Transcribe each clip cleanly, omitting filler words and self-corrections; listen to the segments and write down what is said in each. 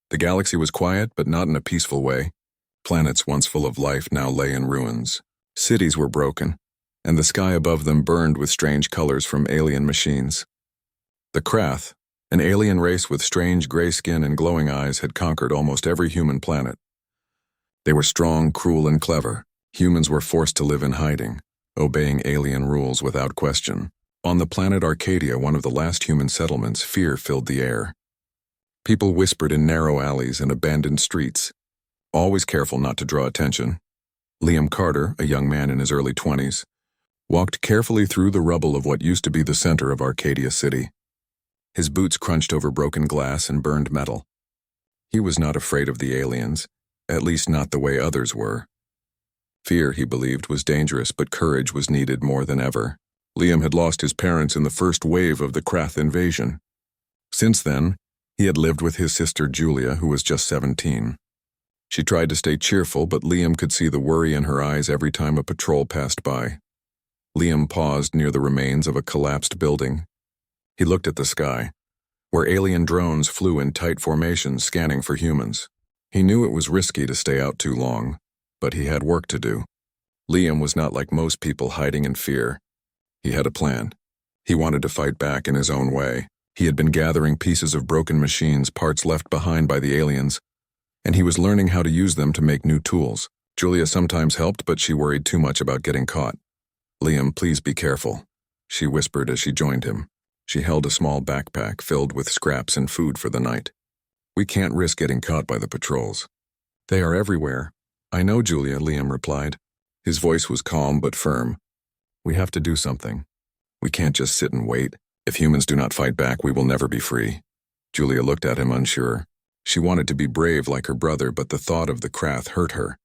The galaxy was quiet, but not in a peaceful way. Planets once full of life now lay in ruins. Cities were broken, and the sky above them burned with strange colors from alien machines. The Krath, an alien race with strange gray skin and glowing eyes, had conquered almost every human planet. They were strong, cruel, and clever. Humans were forced to live in hiding, obeying alien rules without question. On the planet Arcadia, one of the last human settlements, fear filled the air. People whispered in narrow alleys and abandoned streets, always careful not to draw attention. Liam Carter, a young man in his early 20s, walked carefully through the rubble of what used to be the center of Arcadia City. His boots crunched over broken glass and burned metal. He was not afraid of the aliens, at least not the way others were. Fear, he believed, was dangerous, but courage was needed more than ever. Liam had lost his parents in the first wave of the Krath invasion. Since then, he had lived with his sister Julia, who was just 17. She tried to stay cheerful, but Liam could see the worry in her eyes every time a patrol passed by. Liam paused near the remains of a collapsed building. He looked at the sky, where alien drones flew in tight formations scanning for humans. He knew it was risky to stay out too long, but he had work to do. Liam was not like most people hiding in fear. He had a plan. He wanted to fight back in his own way. He had been gathering pieces of broken machines, parts left behind by the aliens, and he was learning how to use them to make new tools. Julia sometimes helped, but she worried too much about getting caught. "Liam, please be careful," she whispered as she joined him. She held a small backpack filled with scraps and food for the night. "We can't risk getting caught by the patrols. They are everywhere." "I know, Julia," Liam replied. His voice was calm but firm. "We have to do something. We can't just sit and wait. If humans do not fight back, we will never be free." Julia looked at him unsure. She wanted to be brave like her brother, but the thought of the Krath hurt her.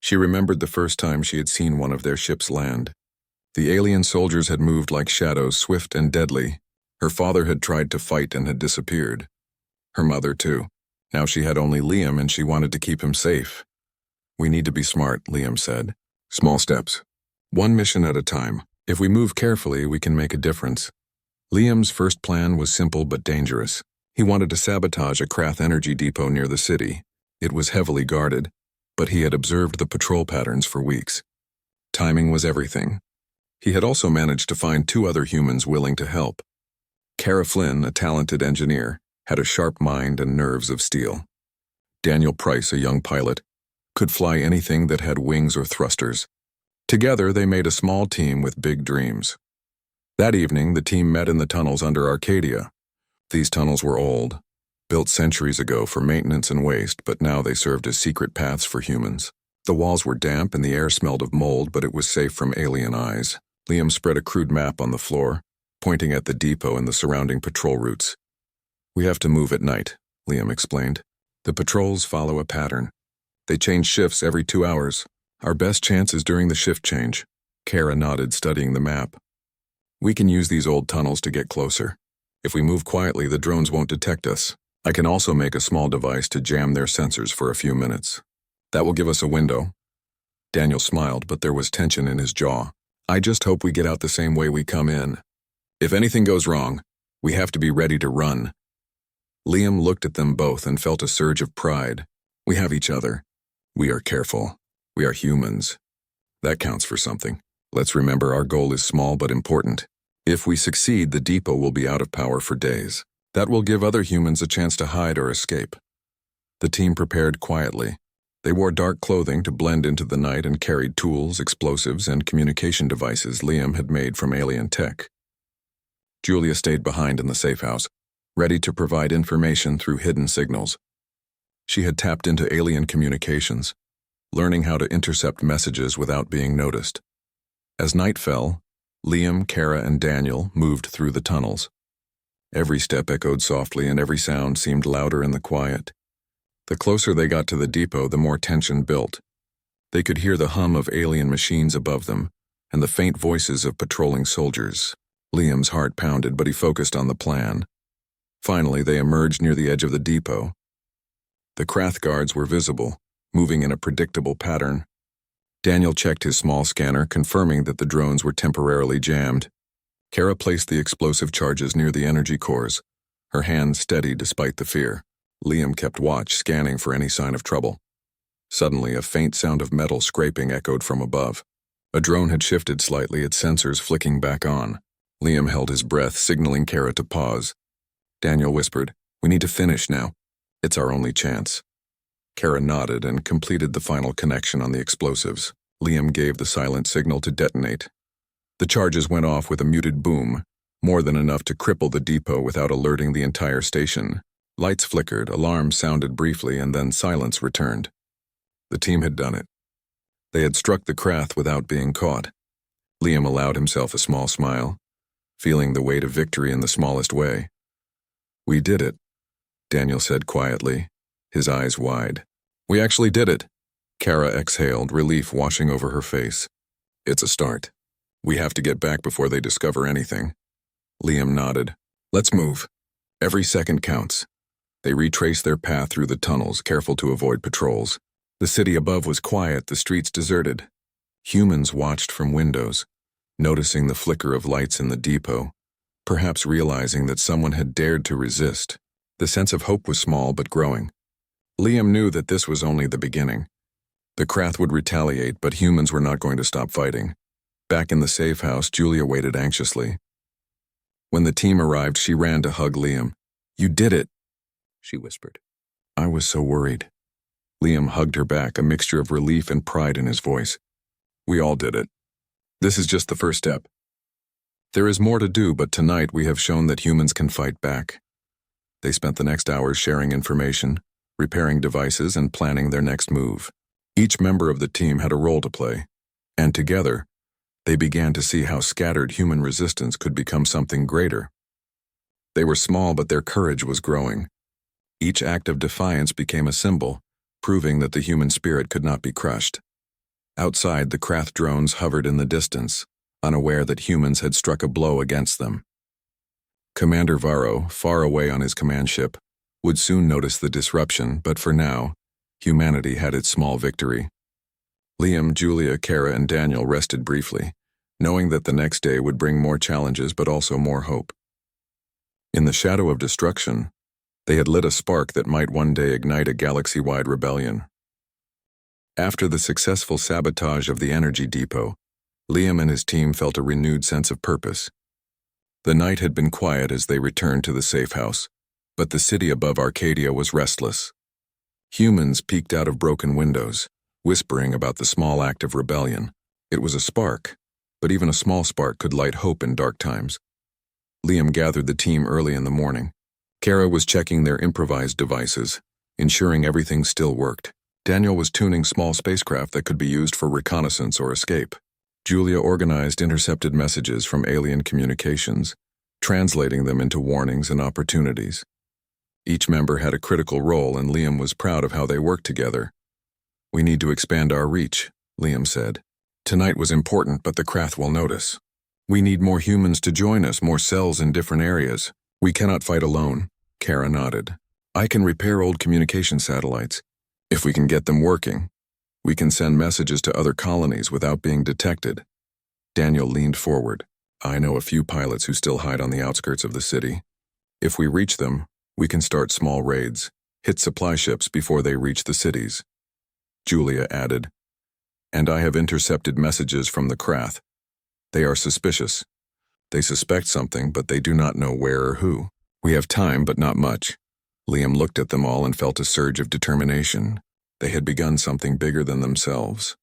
She remembered the first time she had seen one of their ships land. The alien soldiers had moved like shadows, swift and deadly. Her father had tried to fight and had disappeared. Her mother, too. Now she had only Liam, and she wanted to keep him safe. "We need to be smart," Liam said. "Small steps. One mission at a time. If we move carefully, we can make a difference." Liam's first plan was simple but dangerous. He wanted to sabotage a Krath energy depot near the city. It was heavily guarded, but he had observed the patrol patterns for weeks. Timing was everything. He had also managed to find 2 other humans willing to help. Kara Flynn, a talented engineer, had a sharp mind and nerves of steel. Daniel Price, a young pilot, could fly anything that had wings or thrusters. Together, they made a small team with big dreams. That evening, the team met in the tunnels under Arcadia. These tunnels were old, built centuries ago for maintenance and waste, but now they served as secret paths for humans. The walls were damp and the air smelled of mold, but it was safe from alien eyes. Liam spread a crude map on the floor, pointing at the depot and the surrounding patrol routes. "We have to move at night," Liam explained. "The patrols follow a pattern. They change shifts every 2 hours. Our best chance is during the shift change." Kara nodded, studying the map. "We can use these old tunnels to get closer. If we move quietly, the drones won't detect us. I can also make a small device to jam their sensors for a few minutes. That will give us a window." Daniel smiled, but there was tension in his jaw. "I just hope we get out the same way we come in. If anything goes wrong, we have to be ready to run." Liam looked at them both and felt a surge of pride. "We have each other. We are careful. We are humans. That counts for something. Let's remember our goal is small but important. If we succeed, the depot will be out of power for days. That will give other humans a chance to hide or escape." The team prepared quietly. They wore dark clothing to blend into the night and carried tools, explosives, and communication devices Liam had made from alien tech. Julia stayed behind in the safe house, ready to provide information through hidden signals. She had tapped into alien communications, learning how to intercept messages without being noticed. As night fell, Liam, Kara, and Daniel moved through the tunnels. Every step echoed softly and every sound seemed louder in the quiet. The closer they got to the depot, the more tension built. They could hear the hum of alien machines above them and the faint voices of patrolling soldiers. Liam's heart pounded, but he focused on the plan. Finally, they emerged near the edge of the depot. The Krath guards were visible, moving in a predictable pattern. Daniel checked his small scanner, confirming that the drones were temporarily jammed. Kara placed the explosive charges near the energy cores, her hands steady despite the fear. Liam kept watch, scanning for any sign of trouble. Suddenly, a faint sound of metal scraping echoed from above. A drone had shifted slightly, its sensors flicking back on. Liam held his breath, signaling Kara to pause. Daniel whispered, "We need to finish now. It's our only chance." Kara nodded and completed the final connection on the explosives. Liam gave the silent signal to detonate. The charges went off with a muted boom, more than enough to cripple the depot without alerting the entire station. Lights flickered, alarms sounded briefly, and then silence returned. The team had done it. They had struck the Krath without being caught. Liam allowed himself a small smile, feeling the weight of victory in the smallest way. "We did it," Daniel said quietly, his eyes wide. "We actually did it." Kara exhaled, relief washing over her face. "It's a start. We have to get back before they discover anything." Liam nodded. "Let's move. Every second counts." They retraced their path through the tunnels, careful to avoid patrols. The city above was quiet, the streets deserted. Humans watched from windows, noticing the flicker of lights in the depot, perhaps realizing that someone had dared to resist. The sense of hope was small but growing. Liam knew that this was only the beginning. The Krath would retaliate, but humans were not going to stop fighting. Back in the safe house, Julia waited anxiously. When the team arrived, she ran to hug Liam. "You did it," she whispered. "I was so worried." Liam hugged her back, a mixture of relief and pride in his voice. "We all did it. This is just the first step. There is more to do, but tonight we have shown that humans can fight back." They spent the next hours sharing information, repairing devices, and planning their next move. Each member of the team had a role to play, and together, they began to see how scattered human resistance could become something greater. They were small, but their courage was growing. Each act of defiance became a symbol, proving that the human spirit could not be crushed. Outside, the Krath drones hovered in the distance, unaware that humans had struck a blow against them. Commander Varro, far away on his command ship, would soon notice the disruption, but for now, humanity had its small victory. Liam, Julia, Kara, and Daniel rested briefly, knowing that the next day would bring more challenges but also more hope. In the shadow of destruction, they had lit a spark that might one day ignite a galaxy-wide rebellion. After the successful sabotage of the energy depot, Liam and his team felt a renewed sense of purpose. The night had been quiet as they returned to the safe house, but the city above Arcadia was restless. Humans peeked out of broken windows, whispering about the small act of rebellion. It was a spark, but even a small spark could light hope in dark times. Liam gathered the team early in the morning. Kara was checking their improvised devices, ensuring everything still worked. Daniel was tuning small spacecraft that could be used for reconnaissance or escape. Julia organized intercepted messages from alien communications, translating them into warnings and opportunities. Each member had a critical role, and Liam was proud of how they worked together. "We need to expand our reach," Liam said. "Tonight was important, but the Krath will notice. We need more humans to join us, more cells in different areas. We cannot fight alone." Kara nodded. "I can repair old communication satellites. If we can get them working, we can send messages to other colonies without being detected." Daniel leaned forward. "I know a few pilots who still hide on the outskirts of the city. If we reach them, we can start small raids, hit supply ships before they reach the cities." Julia added, "And I have intercepted messages from the Krath. They are suspicious. They suspect something, but they do not know where or who. We have time, but not much." Liam looked at them all and felt a surge of determination. They had begun something bigger than themselves.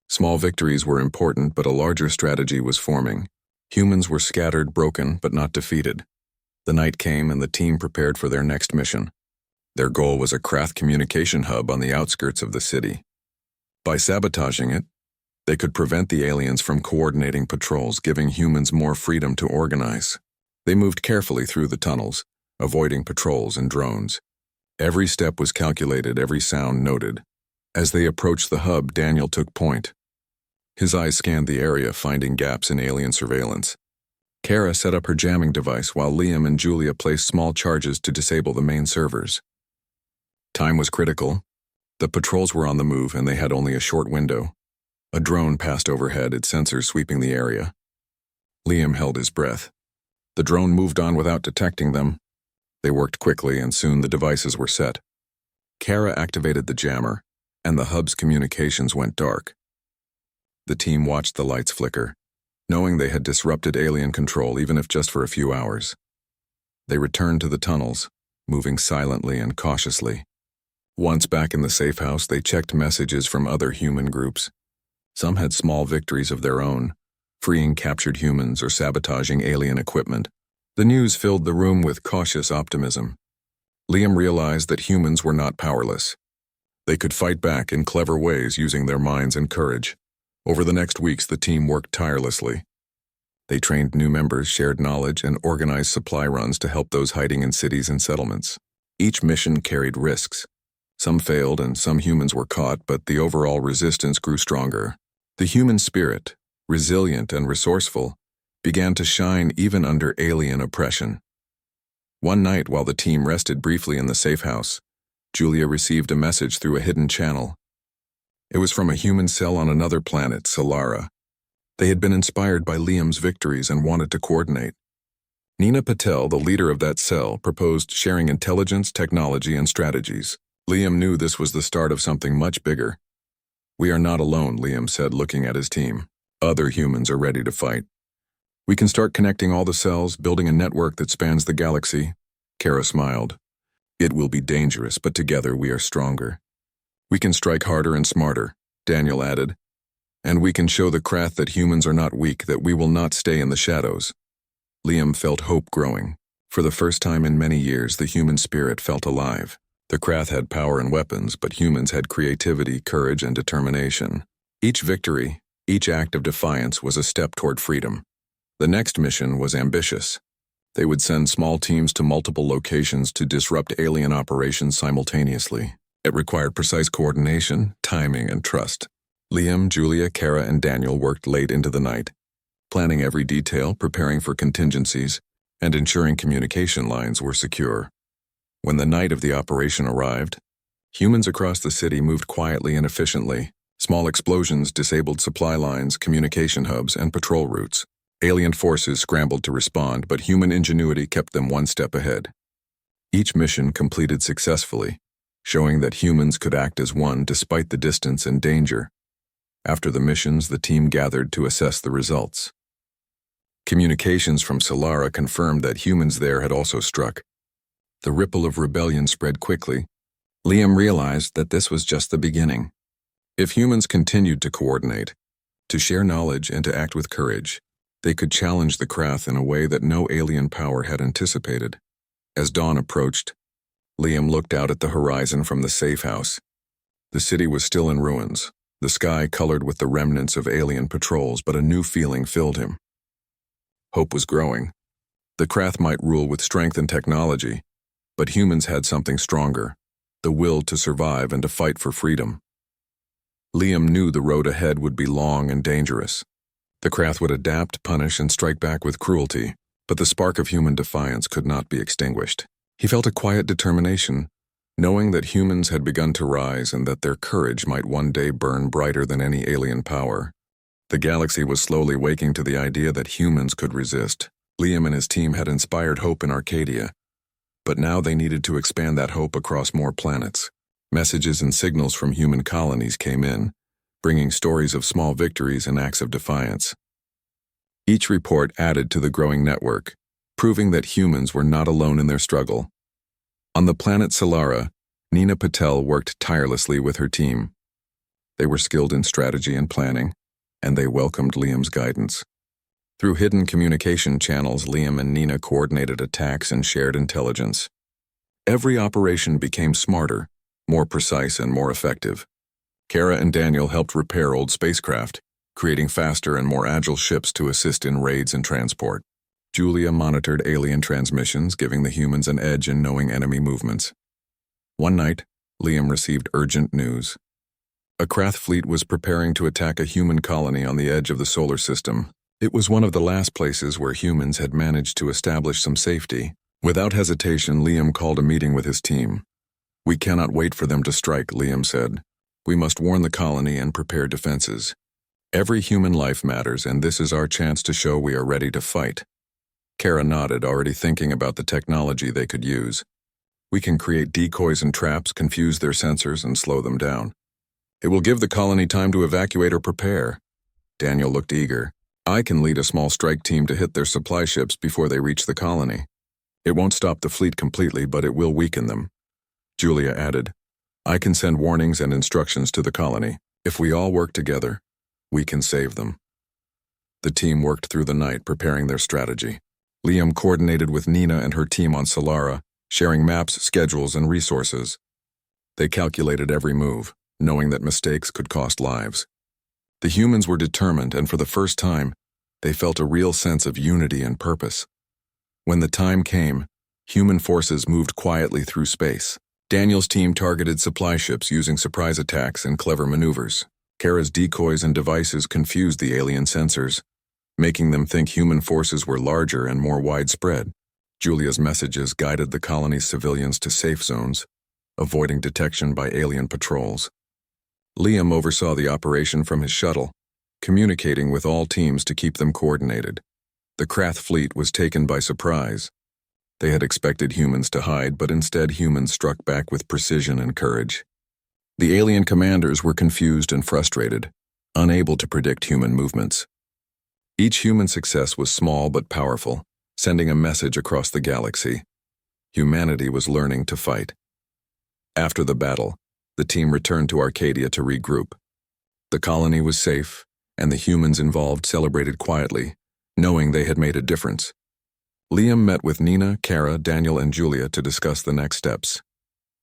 Small victories were important, but a larger strategy was forming. Humans were scattered, broken, but not defeated. The night came and the team prepared for their next mission. Their goal was a Krath communication hub on the outskirts of the city. By sabotaging it, they could prevent the aliens from coordinating patrols, giving humans more freedom to organize. They moved carefully through the tunnels, avoiding patrols and drones. Every step was calculated, every sound noted. As they approached the hub, Daniel took point. His eyes scanned the area, finding gaps in alien surveillance. Kara set up her jamming device while Liam and Julia placed small charges to disable the main servers. Time was critical. The patrols were on the move and they had only a short window. A drone passed overhead, its sensors sweeping the area. Liam held his breath. The drone moved on without detecting them. They worked quickly and soon the devices were set. Kara activated the jammer, and the hub's communications went dark. The team watched the lights flicker, knowing they had disrupted alien control even if just for a few hours. They returned to the tunnels, moving silently and cautiously. Once back in the safe house, they checked messages from other human groups. Some had small victories of their own, freeing captured humans or sabotaging alien equipment. The news filled the room with cautious optimism. Liam realized that humans were not powerless. They could fight back in clever ways using their minds and courage. Over the next weeks, the team worked tirelessly. They trained new members, shared knowledge, and organized supply runs to help those hiding in cities and settlements. Each mission carried risks. Some failed and some humans were caught, but the overall resistance grew stronger. The human spirit, resilient and resourceful, began to shine even under alien oppression. One night, while the team rested briefly in the safe house, Julia received a message through a hidden channel. It was from a human cell on another planet, Solara. They had been inspired by Liam's victories and wanted to coordinate. Nina Patel, the leader of that cell, proposed sharing intelligence, technology, and strategies. Liam knew this was the start of something much bigger. "We are not alone," Liam said, looking at his team. "Other humans are ready to fight. We can start connecting all the cells, building a network that spans the galaxy." Kara smiled. "It will be dangerous, but together we are stronger. We can strike harder and smarter," Daniel added. "And we can show the Krath that humans are not weak, that we will not stay in the shadows." Liam felt hope growing. For the first time in many years, the human spirit felt alive. The Krath had power and weapons, but humans had creativity, courage, and determination. Each victory, each act of defiance was a step toward freedom. The next mission was ambitious. They would send small teams to multiple locations to disrupt alien operations simultaneously. It required precise coordination, timing, and trust. Liam, Julia, Kara, and Daniel worked late into the night, planning every detail, preparing for contingencies, and ensuring communication lines were secure. When the night of the operation arrived, humans across the city moved quietly and efficiently. Small explosions disabled supply lines, communication hubs, and patrol routes. Alien forces scrambled to respond, but human ingenuity kept them one step ahead. Each mission completed successfully, showing that humans could act as one despite the distance and danger. After the missions, the team gathered to assess the results. Communications from Solara confirmed that humans there had also struck. The ripple of rebellion spread quickly. Liam realized that this was just the beginning. If humans continued to coordinate, to share knowledge, and to act with courage, they could challenge the Krath in a way that no alien power had anticipated. As dawn approached, Liam looked out at the horizon from the safe house. The city was still in ruins, the sky colored with the remnants of alien patrols, but a new feeling filled him. Hope was growing. The Krath might rule with strength and technology, but humans had something stronger, the will to survive and to fight for freedom. Liam knew the road ahead would be long and dangerous. The Krath would adapt, punish, and strike back with cruelty, but the spark of human defiance could not be extinguished. He felt a quiet determination, knowing that humans had begun to rise and that their courage might one day burn brighter than any alien power. The galaxy was slowly waking to the idea that humans could resist. Liam and his team had inspired hope in Arcadia, but now they needed to expand that hope across more planets. Messages and signals from human colonies came in, bringing stories of small victories and acts of defiance. Each report added to the growing network, proving that humans were not alone in their struggle. On the planet Solara, Nina Patel worked tirelessly with her team. They were skilled in strategy and planning, and they welcomed Liam's guidance. Through hidden communication channels, Liam and Nina coordinated attacks and shared intelligence. Every operation became smarter, more precise, and more effective. Kara and Daniel helped repair old spacecraft, creating faster and more agile ships to assist in raids and transport. Julia monitored alien transmissions, giving the humans an edge in knowing enemy movements. One night, Liam received urgent news. A Krath fleet was preparing to attack a human colony on the edge of the solar system. It was one of the last places where humans had managed to establish some safety. Without hesitation, Liam called a meeting with his team. "We cannot wait for them to strike," Liam said. "We must warn the colony and prepare defenses. Every human life matters, and this is our chance to show we are ready to fight." Kara nodded, already thinking about the technology they could use. We can create decoys and traps, confuse their sensors, and slow them down. It will give the colony time to evacuate or prepare. Daniel looked eager. I can lead a small strike team to hit their supply ships before they reach the colony. It won't stop the fleet completely, but it will weaken them. Julia added, I can send warnings and instructions to the colony. If we all work together, we can save them. The team worked through the night preparing their strategy. Liam coordinated with Nina and her team on Solara, sharing maps, schedules, and resources. They calculated every move, knowing that mistakes could cost lives. The humans were determined, and for the first time, they felt a real sense of unity and purpose. When the time came, human forces moved quietly through space. Daniel's team targeted supply ships using surprise attacks and clever maneuvers. Kara's decoys and devices confused the alien sensors, making them think human forces were larger and more widespread. Julia's messages guided the colony's civilians to safe zones, avoiding detection by alien patrols. Liam oversaw the operation from his shuttle, communicating with all teams to keep them coordinated. The Krath fleet was taken by surprise. They had expected humans to hide, but instead humans struck back with precision and courage. The alien commanders were confused and frustrated, unable to predict human movements. Each human success was small but powerful, sending a message across the galaxy. Humanity was learning to fight. After the battle, the team returned to Arcadia to regroup. The colony was safe, and the humans involved celebrated quietly, knowing they had made a difference. Liam met with Nina, Kara, Daniel, and Julia to discuss the next steps.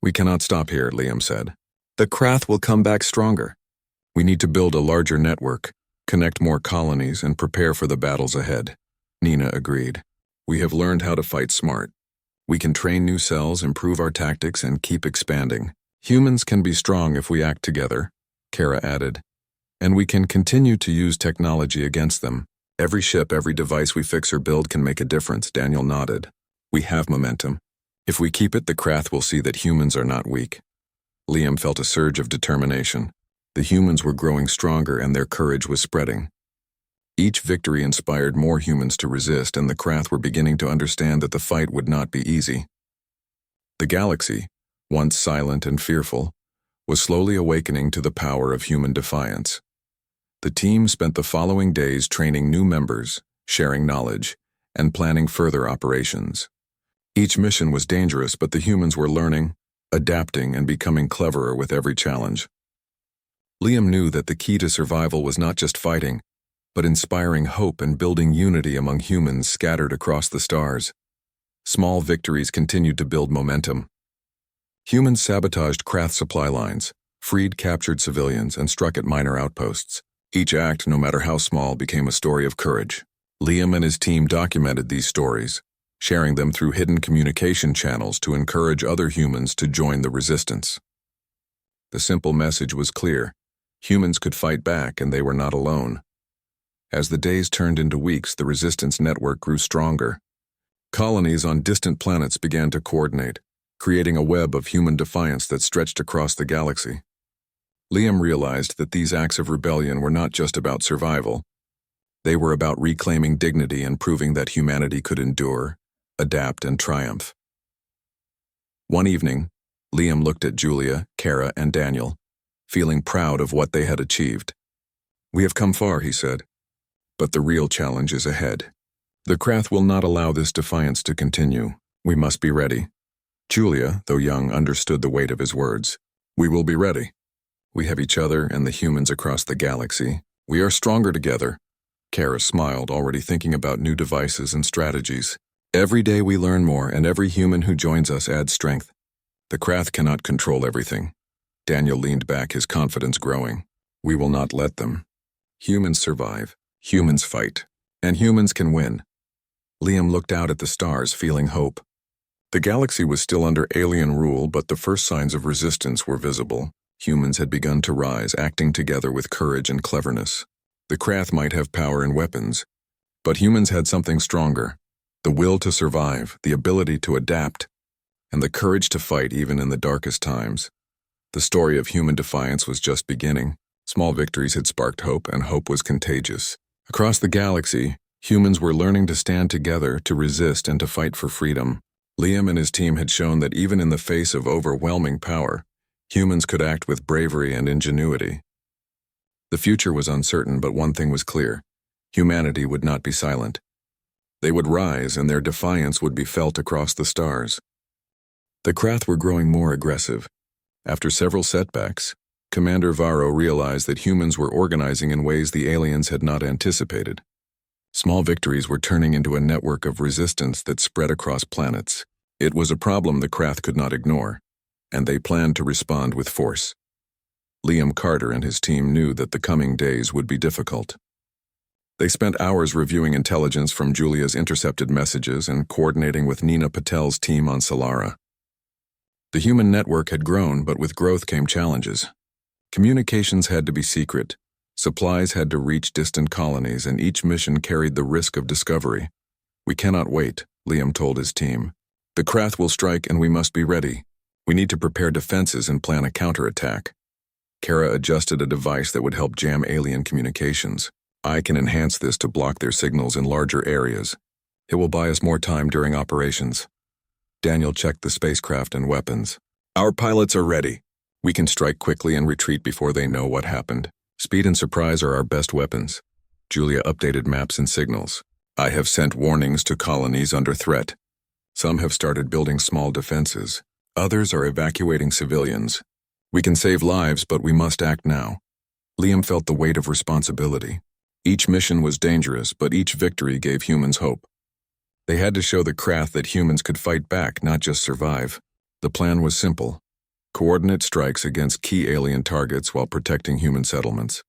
We cannot stop here, Liam said. The Krath will come back stronger. We need to build a larger network, connect more colonies, and prepare for the battles ahead. Nina agreed. We have learned how to fight smart. We can train new cells, improve our tactics, and keep expanding. Humans can be strong if we act together, Kara added. And we can continue to use technology against them. Every ship, every device we fix or build can make a difference, Daniel nodded. We have momentum. If we keep it, the Krath will see that humans are not weak. Liam felt a surge of determination. The humans were growing stronger and their courage was spreading. Each victory inspired more humans to resist, and the Krath were beginning to understand that the fight would not be easy. The galaxy, once silent and fearful, was slowly awakening to the power of human defiance. The team spent the following days training new members, sharing knowledge, and planning further operations. Each mission was dangerous, but the humans were learning, adapting, and becoming cleverer with every challenge. Liam knew that the key to survival was not just fighting, but inspiring hope and building unity among humans scattered across the stars. Small victories continued to build momentum. Humans sabotaged Krath supply lines, freed captured civilians, and struck at minor outposts. Each act, no matter how small, became a story of courage. Liam and his team documented these stories, sharing them through hidden communication channels to encourage other humans to join the resistance. The simple message was clear. Humans could fight back, and they were not alone. As the days turned into weeks, the resistance network grew stronger. Colonies on distant planets began to coordinate, creating a web of human defiance that stretched across the galaxy. Liam realized that these acts of rebellion were not just about survival. They were about reclaiming dignity and proving that humanity could endure, adapt, and triumph. One evening, Liam looked at Julia, Kara, and Daniel, feeling proud of what they had achieved. We have come far, he said, but the real challenge is ahead. The Krath will not allow this defiance to continue. We must be ready. Julia, though young, understood the weight of his words. We will be ready. We have each other and the humans across the galaxy. We are stronger together. Kara smiled, already thinking about new devices and strategies. Every day we learn more, and every human who joins us adds strength. The Krath cannot control everything. Daniel leaned back, his confidence growing. We will not let them. Humans survive, humans fight, and humans can win. Liam looked out at the stars, feeling hope. The galaxy was still under alien rule, but the first signs of resistance were visible. Humans had begun to rise, acting together with courage and cleverness. The Krath might have power and weapons, but humans had something stronger. The will to survive, the ability to adapt, and the courage to fight even in the darkest times. The story of human defiance was just beginning. Small victories had sparked hope, and hope was contagious. Across the galaxy, humans were learning to stand together, to resist, and to fight for freedom. Liam and his team had shown that even in the face of overwhelming power, humans could act with bravery and ingenuity. The future was uncertain, but one thing was clear: humanity would not be silent. They would rise, and their defiance would be felt across the stars. The Krath were growing more aggressive. After several setbacks, Commander Varro realized that humans were organizing in ways the aliens had not anticipated. Small victories were turning into a network of resistance that spread across planets. It was a problem the Krath could not ignore, and they planned to respond with force. Liam Carter and his team knew that the coming days would be difficult. They spent hours reviewing intelligence from Julia's intercepted messages and coordinating with Nina Patel's team on Solara. The human network had grown, but with growth came challenges. Communications had to be secret, supplies had to reach distant colonies, and each mission carried the risk of discovery. "We cannot wait," Liam told his team. "The Krath will strike and we must be ready. We need to prepare defenses and plan a counterattack." Kara adjusted a device that would help jam alien communications. "I can enhance this to block their signals in larger areas. It will buy us more time during operations." Daniel checked the spacecraft and weapons. "Our pilots are ready. We can strike quickly and retreat before they know what happened. Speed and surprise are our best weapons." Julia updated maps and signals. "I have sent warnings to colonies under threat. Some have started building small defenses. Others are evacuating civilians. We can save lives, but we must act now." Liam felt the weight of responsibility. Each mission was dangerous, but each victory gave humans hope. They had to show the Krath that humans could fight back, not just survive. The plan was simple: coordinate strikes against key alien targets while protecting human settlements.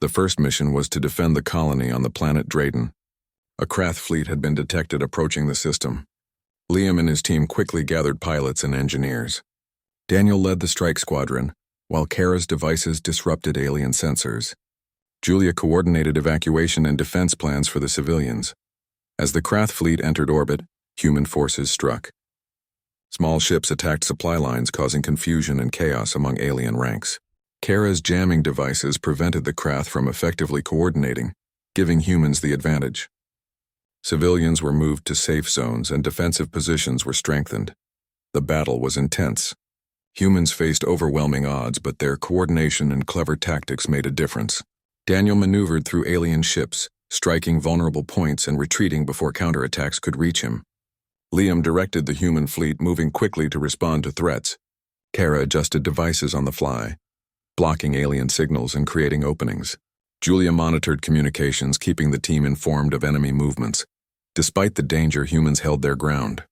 The first mission was to defend the colony on the planet Drayden. A Krath fleet had been detected approaching the system. Liam and his team quickly gathered pilots and engineers. Daniel led the strike squadron, while Kara's devices disrupted alien sensors. Julia coordinated evacuation and defense plans for the civilians. As the Krath fleet entered orbit, human forces struck. Small ships attacked supply lines, causing confusion and chaos among alien ranks. Kara's jamming devices prevented the Krath from effectively coordinating, giving humans the advantage. Civilians were moved to safe zones and defensive positions were strengthened. The battle was intense. Humans faced overwhelming odds, but their coordination and clever tactics made a difference. Daniel maneuvered through alien ships, striking vulnerable points and retreating before counterattacks could reach him. Liam directed the human fleet, moving quickly to respond to threats. Kara adjusted devices on the fly, blocking alien signals and creating openings. Julia monitored communications, keeping the team informed of enemy movements. Despite the danger, humans held their ground.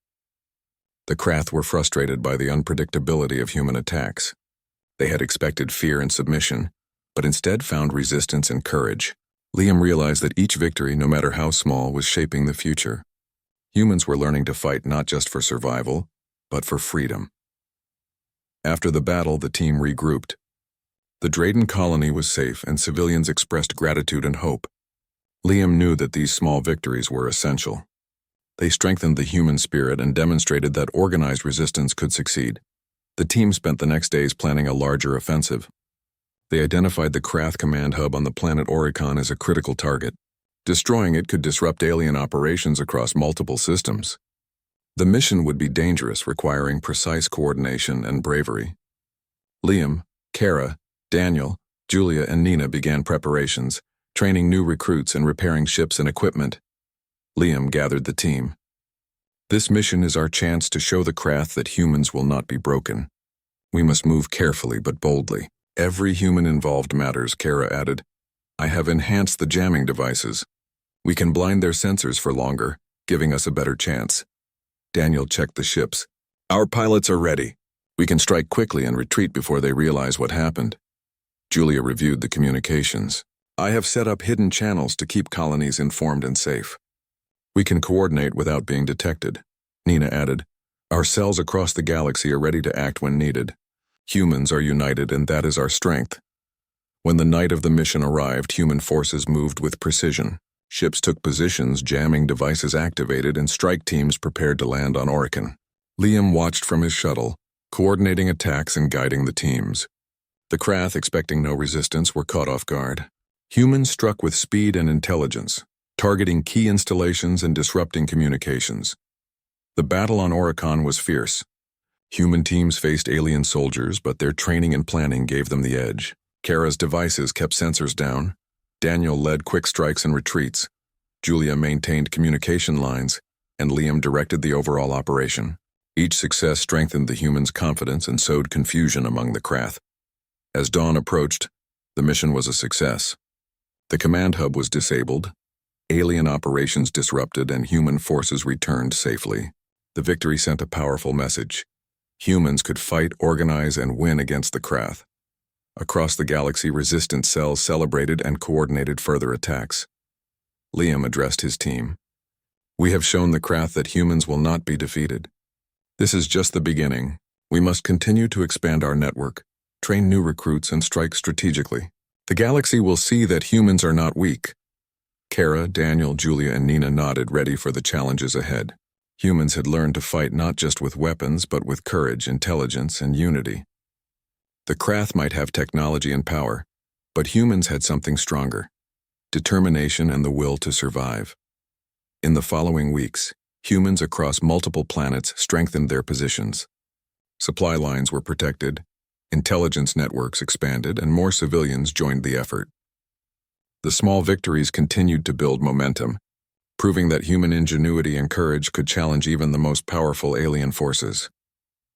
The Krath were frustrated by the unpredictability of human attacks. They had expected fear and submission, but instead found resistance and courage. Liam realized that each victory, no matter how small, was shaping the future. Humans were learning to fight not just for survival, but for freedom. After the battle, the team regrouped. The Drayden colony was safe, and civilians expressed gratitude and hope. Liam knew that these small victories were essential. They strengthened the human spirit and demonstrated that organized resistance could succeed. The team spent the next days planning a larger offensive. They identified the Krath command hub on the planet Oricon as a critical target. Destroying it could disrupt alien operations across multiple systems. The mission would be dangerous, requiring precise coordination and bravery. Liam, Kara, Daniel, Julia, and Nina began preparations, training new recruits and repairing ships and equipment. Liam gathered the team. "This mission is our chance to show the Krath that humans will not be broken. We must move carefully but boldly. Every human involved matters," Kara added. "I have enhanced the jamming devices. We can blind their sensors for longer, giving us a better chance." Daniel checked the ships. "Our pilots are ready. We can strike quickly and retreat before they realize what happened." Julia reviewed the communications. "I have set up hidden channels to keep colonies informed and safe. We can coordinate without being detected." Nina added, "Our cells across the galaxy are ready to act when needed. Humans are united, and that is our strength." When the night of the mission arrived, human forces moved with precision. Ships took positions, jamming devices activated, and strike teams prepared to land on Oricon. Liam watched from his shuttle, coordinating attacks and guiding the teams. The Krath, expecting no resistance, were caught off guard. Humans struck with speed and intelligence, targeting key installations and disrupting communications. The battle on Oricon was fierce. Human teams faced alien soldiers, but their training and planning gave them the edge. Kara's devices kept sensors down. Daniel led quick strikes and retreats. Julia maintained communication lines, and Liam directed the overall operation. Each success strengthened the humans' confidence and sowed confusion among the Krath. As dawn approached, the mission was a success. The command hub was disabled, alien operations disrupted, and human forces returned safely. The victory sent a powerful message. Humans could fight, organize, and win against the Krath. Across the galaxy, resistance cells celebrated and coordinated further attacks. Liam addressed his team. "We have shown the Krath that humans will not be defeated. This is just the beginning. We must continue to expand our network, train new recruits, and strike strategically. The galaxy will see that humans are not weak." Kara, Daniel, Julia, and Nina nodded, ready for the challenges ahead. Humans had learned to fight not just with weapons, but with courage, intelligence, and unity. The Krath might have technology and power, but humans had something stronger: determination and the will to survive. In the following weeks, humans across multiple planets strengthened their positions. Supply lines were protected, intelligence networks expanded, and more civilians joined the effort. The small victories continued to build momentum, proving that human ingenuity and courage could challenge even the most powerful alien forces.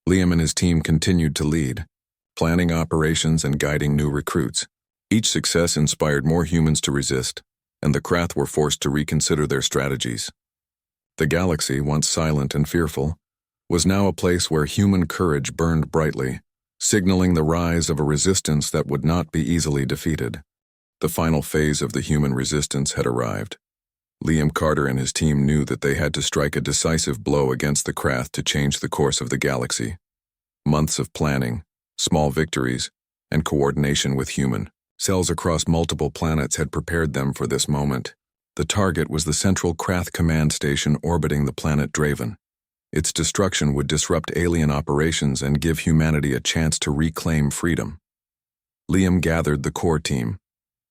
Liam and his team continued to lead, planning operations and guiding new recruits. Each success inspired more humans to resist, and the Krath were forced to reconsider their strategies. The galaxy, once silent and fearful, was now a place where human courage burned brightly, signaling the rise of a resistance that would not be easily defeated. The final phase of the human resistance had arrived. Liam Carter and his team knew that they had to strike a decisive blow against the Krath to change the course of the galaxy. Months of planning, small victories, and coordination with human cells across multiple planets had prepared them for this moment. The target was the central Krath command station orbiting the planet Draven. Its destruction would disrupt alien operations and give humanity a chance to reclaim freedom. Liam gathered the core team: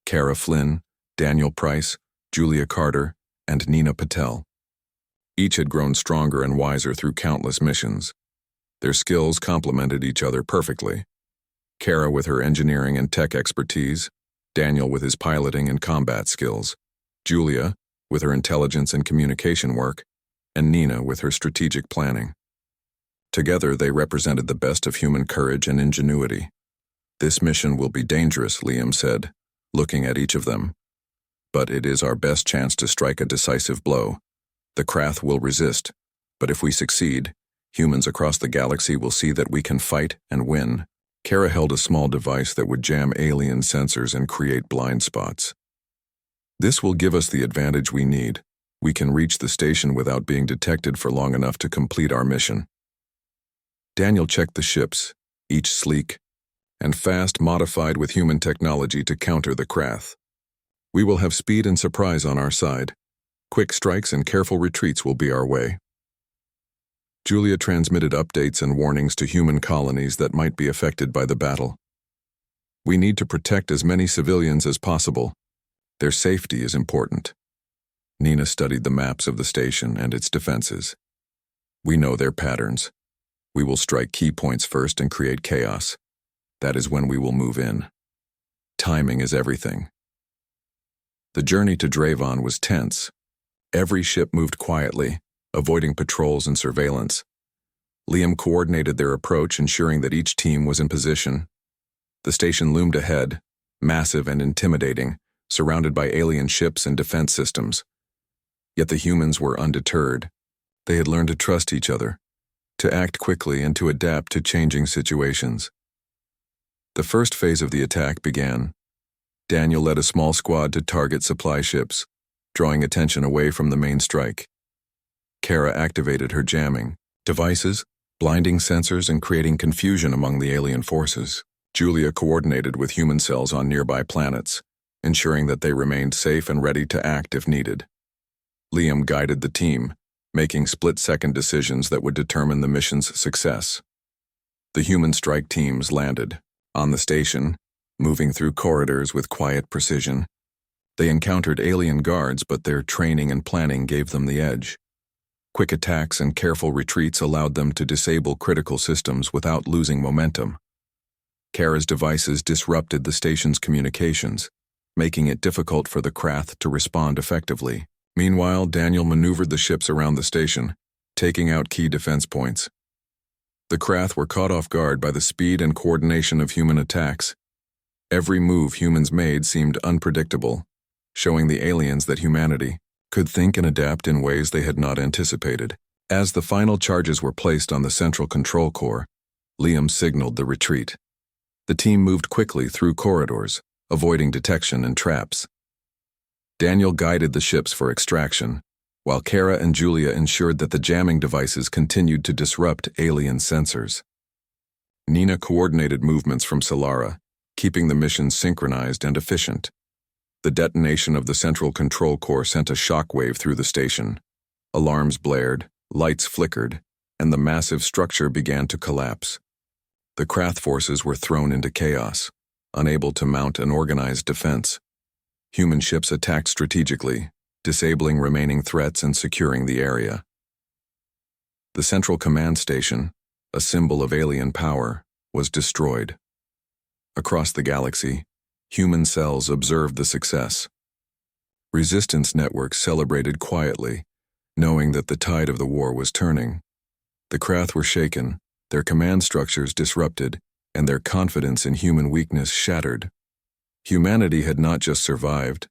Kara Flynn, Daniel Price, Julia Carter, and Nina Patel. Each had grown stronger and wiser through countless missions. Their skills complemented each other perfectly. Kara with her engineering and tech expertise, Daniel with his piloting and combat skills, Julia with her intelligence and communication work, and Nina with her strategic planning. Together, they represented the best of human courage and ingenuity. "This mission will be dangerous," Liam said, looking at each of them. "But it is our best chance to strike a decisive blow. The Krath will resist, but if we succeed, humans across the galaxy will see that we can fight and win." Kara held a small device that would jam alien sensors and create blind spots. "This will give us the advantage we need. We can reach the station without being detected for long enough to complete our mission." Daniel checked the ships, each sleek and fast, modified with human technology to counter the Krath. "We will have speed and surprise on our side. Quick strikes and careful retreats will be our way." Julia transmitted updates and warnings to human colonies that might be affected by the battle. "We need to protect as many civilians as possible. Their safety is important." Nina studied the maps of the station and its defenses. "We know their patterns. We will strike key points first and create chaos. That is when we will move in. Timing is everything." The journey to Draven was tense. Every ship moved quietly, avoiding patrols and surveillance. Liam coordinated their approach, ensuring that each team was in position. The station loomed ahead, massive and intimidating, surrounded by alien ships and defense systems. Yet the humans were undeterred. They had learned to trust each other, to act quickly, and to adapt to changing situations. The first phase of the attack began. Daniel led a small squad to target supply ships, drawing attention away from the main strike. Kara activated her jamming devices, blinding sensors, and creating confusion among the alien forces. Julia coordinated with human cells on nearby planets, ensuring that they remained safe and ready to act if needed. Liam guided the team, making split-second decisions that would determine the mission's success. The human strike teams landed on the station, moving through corridors with quiet precision. They encountered alien guards, but their training and planning gave them the edge. Quick attacks and careful retreats allowed them to disable critical systems without losing momentum. Kara's devices disrupted the station's communications, making it difficult for the Krath to respond effectively. Meanwhile, Daniel maneuvered the ships around the station, taking out key defense points. The Krath were caught off guard by the speed and coordination of human attacks. Every move humans made seemed unpredictable, showing the aliens that humanity could think and adapt in ways they had not anticipated. As the final charges were placed on the central control core, Liam signaled the retreat. The team moved quickly through corridors, avoiding detection and traps. Daniel guided the ships for extraction, while Kara and Julia ensured that the jamming devices continued to disrupt alien sensors. Nina coordinated movements from Solara, keeping the mission synchronized and efficient. The detonation of the central control core sent a shockwave through the station. Alarms blared, lights flickered, and the massive structure began to collapse. The Krath forces were thrown into chaos, unable to mount an organized defense. Human ships attacked strategically, disabling remaining threats and securing the area. The central command station, a symbol of alien power, was destroyed. Across the galaxy, human cells observed the success. Resistance networks celebrated quietly, knowing that the tide of the war was turning. The Krath were shaken, their command structures disrupted, and their confidence in human weakness shattered. Humanity had not just survived,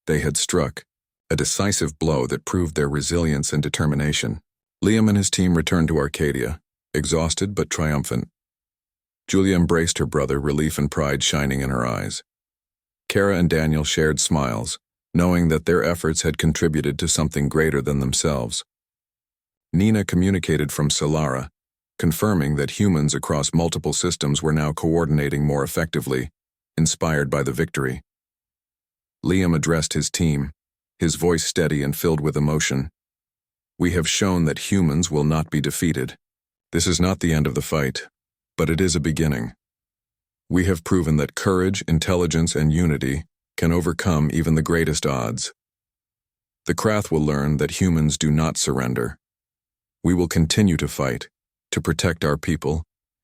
they had struck, a decisive blow that proved their resilience and determination. Liam and his team returned to Arcadia, exhausted but triumphant. Julia embraced her brother, relief and pride shining in her eyes. Kara and Daniel shared smiles, knowing that their efforts had contributed to something greater than themselves. Nina communicated from Solara, confirming that humans across multiple systems were now coordinating more effectively, inspired by the victory. Liam addressed his team, his voice steady and filled with emotion. "We have shown that humans will not be defeated. This is not the end of the fight, but it is a beginning. We have proven that courage, intelligence, and unity can overcome even the greatest odds. The Krath will learn that humans do not surrender. We will continue to fight, to protect our people,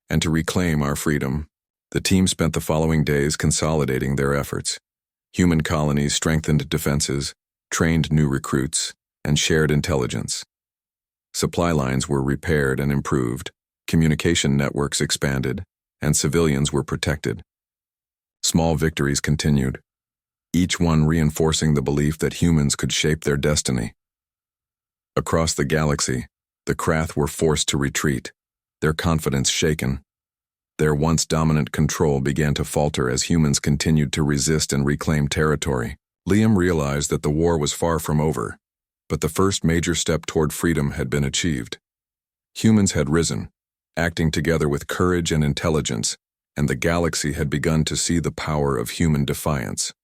and to reclaim our freedom." The team spent the following days consolidating their efforts. Human colonies strengthened defenses, trained new recruits, and shared intelligence. Supply lines were repaired and improved, communication networks expanded, and civilians were protected. Small victories continued, each one reinforcing the belief that humans could shape their destiny. Across the galaxy, the Krath were forced to retreat, their confidence shaken. Their once dominant control began to falter as humans continued to resist and reclaim territory. Liam realized that the war was far from over, but the first major step toward freedom had been achieved. Humans had risen, acting together with courage and intelligence, and the galaxy had begun to see the power of human defiance.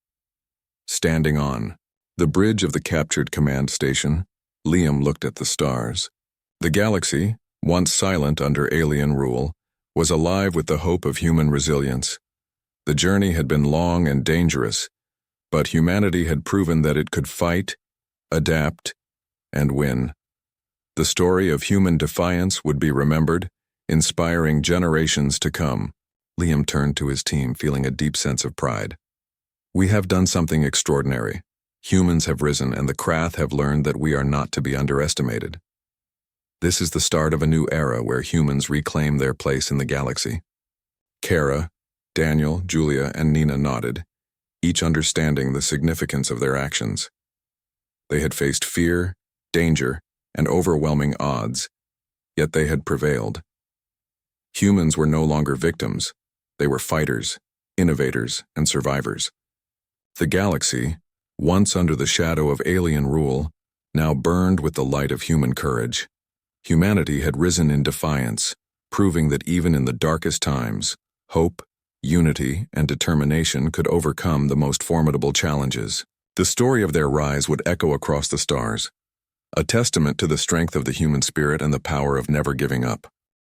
Standing on the bridge of the captured command station, Liam looked at the stars. The galaxy, once silent under alien rule, was alive with the hope of human resilience. The journey had been long and dangerous, but humanity had proven that it could fight, adapt, and win. The story of human defiance would be remembered, inspiring generations to come. Liam turned to his team, feeling a deep sense of pride. "We have done something extraordinary. Humans have risen, and the Krath have learned that we are not to be underestimated. This is the start of a new era where humans reclaim their place in the galaxy." Kara, Daniel, Julia, and Nina nodded, each understanding the significance of their actions. They had faced fear, danger, and overwhelming odds, yet they had prevailed. Humans were no longer victims. They were fighters, innovators, and survivors. The galaxy, once under the shadow of alien rule, now burned with the light of human courage. Humanity had risen in defiance, proving that even in the darkest times, hope, unity, and determination could overcome the most formidable challenges. The story of their rise would echo across the stars, a testament to the strength of the human spirit and the power of never giving up.